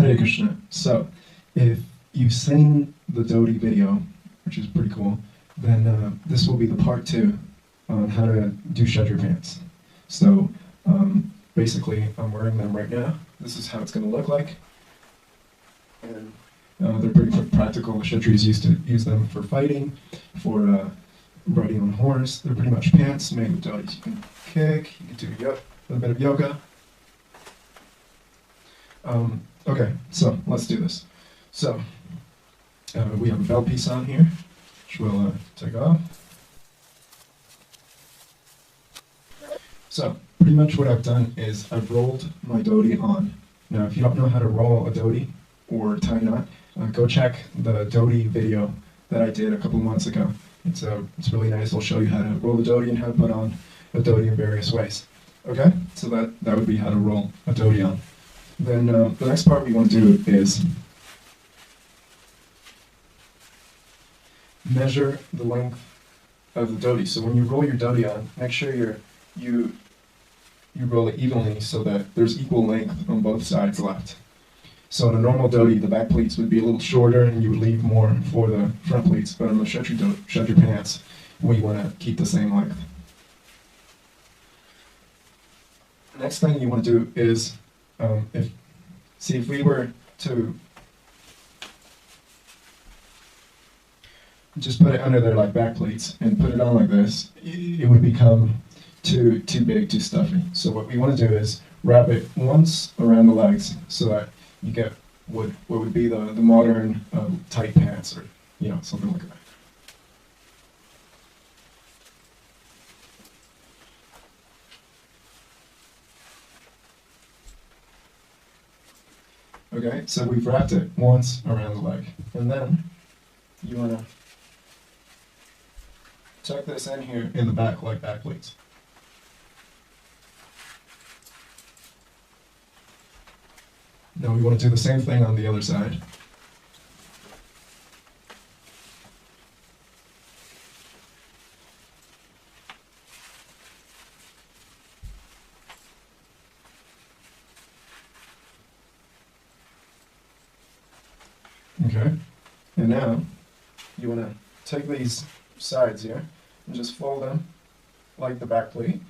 Hare Krishna. So, if you've seen the dhoti video, which is pretty cool, then this will be the part 2 on how to do Kshatriya pants. So, basically, I'm wearing them right now. This is how it's going to look like. And they're pretty practical. The Kshatriyas used to use them for fighting, for riding on a horse. They're pretty much pants made with dhotis. You can kick, you can do a little bit of yoga. Okay, so let's do this. So, we have a belt piece on here, which we'll take off. So, pretty much what I've done is I've rolled my dhoti on. Now, if you don't know how to roll a dhoti or tie a knot, go check the dhoti video that I did a couple months ago. It's really nice. It'll show you how to roll the dhoti and how to put on a dhoti in various ways. Okay, so that would be how to roll a dhoti on. Then the next part we want to do is measure the length of the dhoti. So when you roll your dhoti on, make sure you roll it evenly so that there's equal length on both sides left. So in a normal dhoti, the back pleats would be a little shorter and you would leave more for the front pleats, but on the Kshatriya pants, we want to keep the same length. Next thing you want to do is, if we were to just put it under there like back pleats and put it on like this, it would become too big, too stuffy. So what we want to do is wrap it once around the legs so that you get what would be the modern tight pants, or something like that. Okay, so we've wrapped it once around the leg, and then you want to tuck this in here in the back like back pleats. Now we want to do the same thing on the other side. Okay, and now you want to take these sides here and just fold them like the back pleat,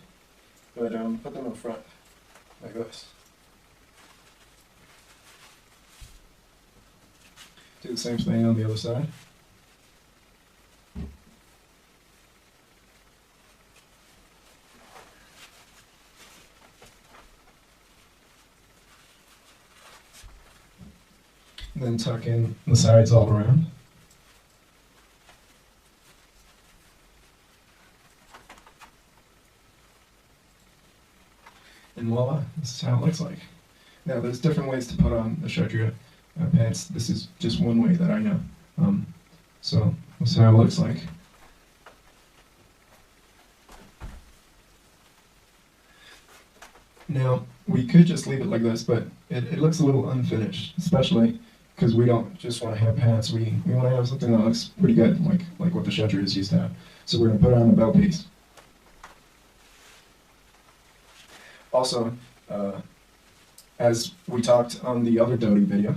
but put them in front like this. Do the same thing on the other side. Then tuck in the sides all around. And voila, this is how it looks like. Now there's different ways to put on the Kshatriya pants. This is just one way that I know. So that's how it looks like. Now, we could just leave it like this, but it looks a little unfinished, especially because we don't just want to have pants. We want to have something that looks pretty good, like what the Kshatriyas used to have. So we're going to put it on the belt piece. Also, as we talked on the other dhoti video,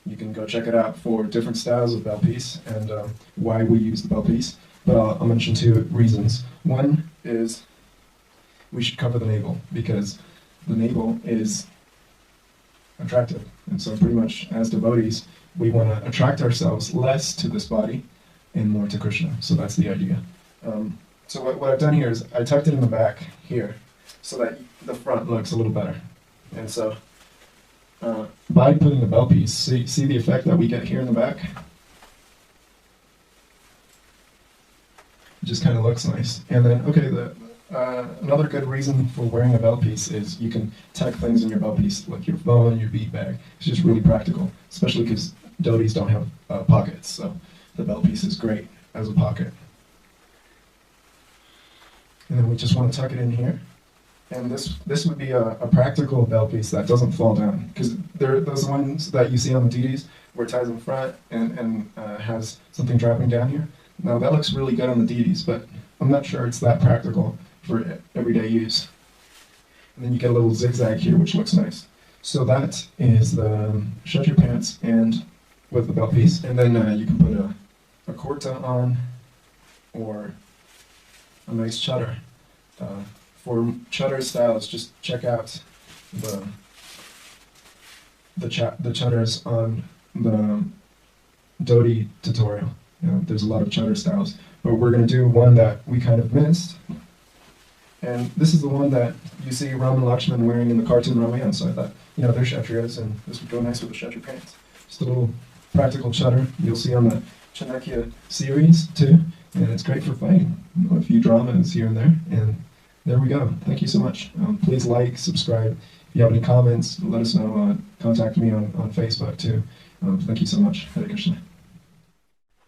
you can go check it out for different styles of belt piece and why we use the belt piece. But I'll mention 2 reasons. One is we should cover the navel, because the navel is attractive. And so pretty much as devotees, we want to attract ourselves less to this body and more to Krishna. So that's the idea. So what I've done here is I tucked it in the back here so that the front looks a little better. And so by putting the belt piece, see the effect that we get here in the back? It just kind of looks nice. And then, okay, another good reason for wearing a belt piece is you can tuck things in your belt piece, like your phone, your bead bag. It's just really practical, especially because dhotis don't have pockets, so the belt piece is great as a pocket. And then we just want to tuck it in here. And this would be a practical belt piece that doesn't fall down, because they're those ones that you see on the dhotis where it ties in front and has something dropping down here. Now that looks really good on the dhotis, but I'm not sure it's that practical for everyday use. And then you get a little zigzag here, which looks nice. So that is the Kshatriya pants and with the belt piece. And then you can put a kurta on or a nice chadar. For chadar styles, just check out the chadars on the dhoti tutorial. There's a lot of chadar styles, but we're going to do one that we kind of missed. And this is the one that you see Ram and Lakshman wearing in the cartoon Ramayana, so I thought, they're Kshatriyas, and this would go nice with the Kshatriya pants. Just a little practical chadar you'll see on the Chanakya series, too, and it's great for fighting. A few dramas here and there, and there we go. Thank you so much. Please like, subscribe. If you have any comments, let us know. Contact me on Facebook, too. Thank you so much. Hare Krishna.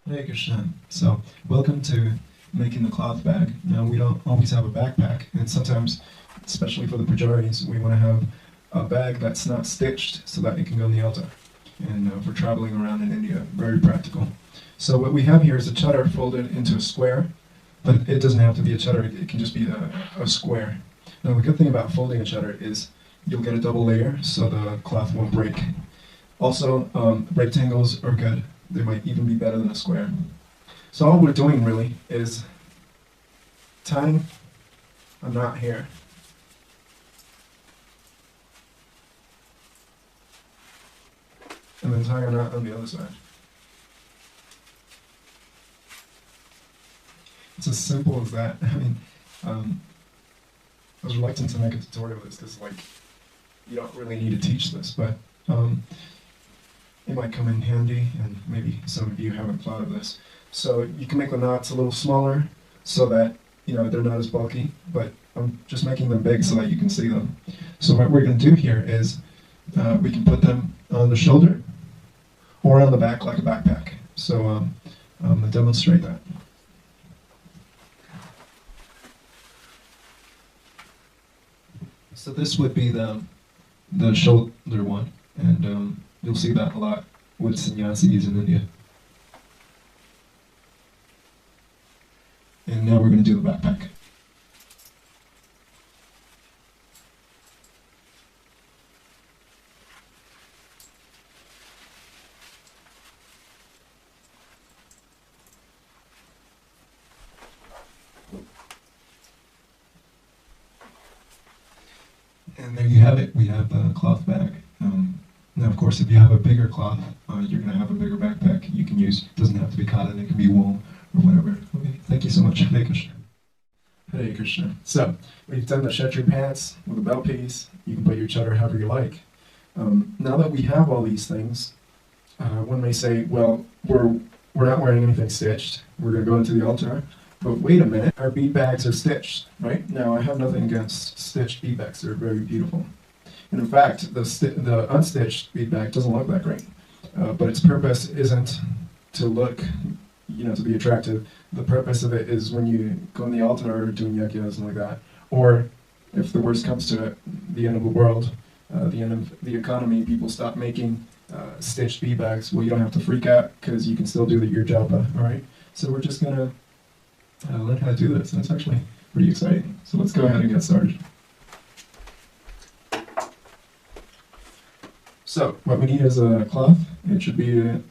Hare Krishna. So, welcome to making the cloth bag. Now, we don't always have a backpack, and sometimes, especially for the pujaris, we want to have a bag that's not stitched so that it can go in the altar. And for traveling around in India, very practical. So what we have here is a chadar folded into a square, but it doesn't have to be a chadar, it can just be a square. Now, the good thing about folding a chadar is you'll get a double layer so the cloth won't break. Also, rectangles are good. They might even be better than a square. So all we're doing really is tying a knot here. And then tying a knot on the other side. It's as simple as that. I mean, I was reluctant to make a tutorial of this because, you don't really need to teach this, but it might come in handy, and maybe some of you haven't thought of this. So you can make the knots a little smaller so that, they're not as bulky, but I'm just making them big so that you can see them. So what we're going to do here is we can put them on the shoulder or on the back like a backpack. So I'm going to demonstrate that. So this would be the shoulder one, and you'll see that a lot with sannyasis in India. And now we're going to do the backpack. And there you have it. We have a cloth bag. Now, of course, if you have a bigger cloth, you're going to have a bigger backpack you can use. It doesn't have to be cotton. It can be wool or whatever. Okay, thank you so much. Hare Krishna. Hare Krishna. So, we've done the Kshatriya pants with a belt piece. You can put your chadar however you like. Now that we have all these things, one may say, well, we're not wearing anything stitched. We're going to go into the altar. But wait a minute, our bead bags are stitched, right? Now, I have nothing against stitched bead bags. They're very beautiful. And in fact, the unstitched bead bag doesn't look that great. But its purpose isn't to look, to be attractive. The purpose of it is when you go on the altar or doing yagyas and like that, or if the worst comes to it, the end of the world, the end of the economy, people stop making stitched bead bags. Well, you don't have to freak out because you can still do your japa, all right? So we're just going to learn how to do this, and it's actually pretty exciting. So let's go ahead and get started. So what we need is a cloth. It should be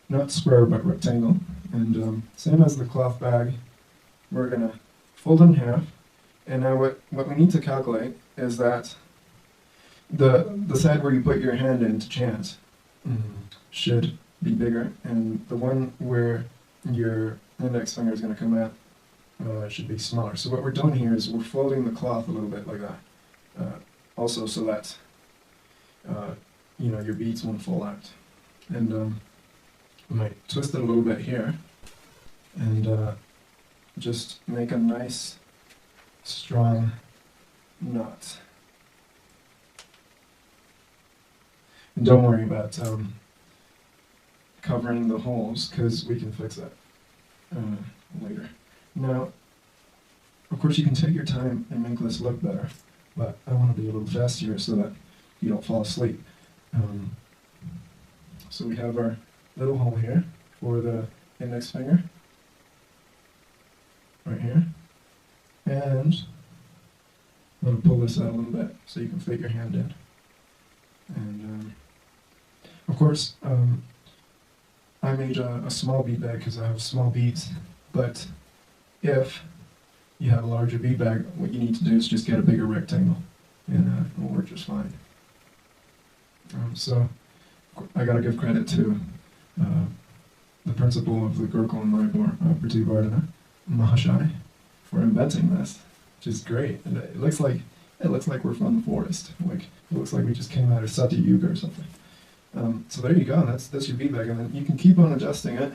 not square but rectangle, and same as the cloth bag, we're going to fold it in half. And now what we need to calculate is that the side where you put your hand in to chant should be bigger, and the one where your index finger is going to come out should be smaller. So what we're doing here is we're folding the cloth a little bit like that, also so that your beads won't fall out. And I might twist it a little bit here and just make a nice strong knot. And don't worry about covering the holes, because we can fix that later. Now, of course, you can take your time and make this look better, but I want to be a little faster so that you don't fall asleep. So we have our little hole here for the index finger, right here, and I'm going to pull this out a little bit so you can fit your hand in. And of course, I made a small bead bag because I have small beads, but if you have a larger bead bag, what you need to do is just get a bigger rectangle, and it'll work just fine. So I gotta give credit to the principal of the Gurukul and Mayapur, Varna Mahashai, for inventing this, which is great. And it looks like we're from the forest. Like it looks like we just came out of Satya Yuga or something. So there you go. That's your bead bag, and then you can keep on adjusting it.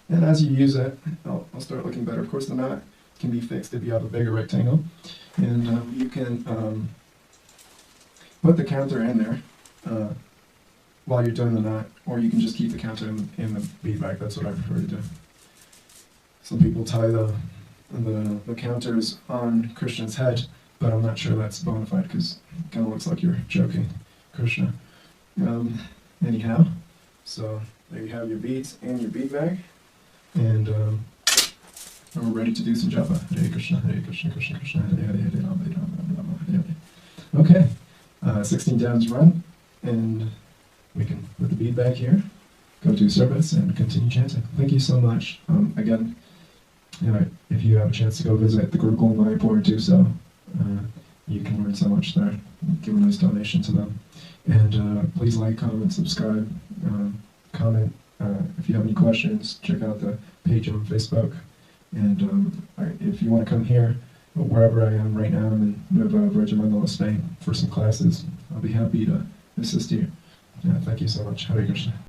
And as you use it, I'll start looking better. Of course, the knot can be fixed if you have a bigger rectangle, and you can put the counter in there while you're doing the knot, or you can just keep the counter in the bead bag. That's what I prefer to do. Some people tie the counters on Krishna's head, but I'm not sure that's bona fide because it kind of looks like you're joking Krishna. Anyhow, so there you have your beads and your bead bag, and we're ready to do some japa. Hare Krishna, Krishna Krishna, Hare Hare, Hare Rama, Hare Rama, Rama Hare Hare. Okay, 16 downs run, and we can put the bead bag here, go to service, and continue chanting. Thank you so much. Again, if you have a chance to go visit the Gurukul in Mayapur, do so. You can learn so much there. Give a nice donation to them. And please like, comment, subscribe, comment. If you have any questions, check out the page on Facebook. And if you want to come here, wherever I am right now, I'm in Nueva Virgin Spain, for some classes. I'll be happy to assist you. Thank you so much. Hare Krishna.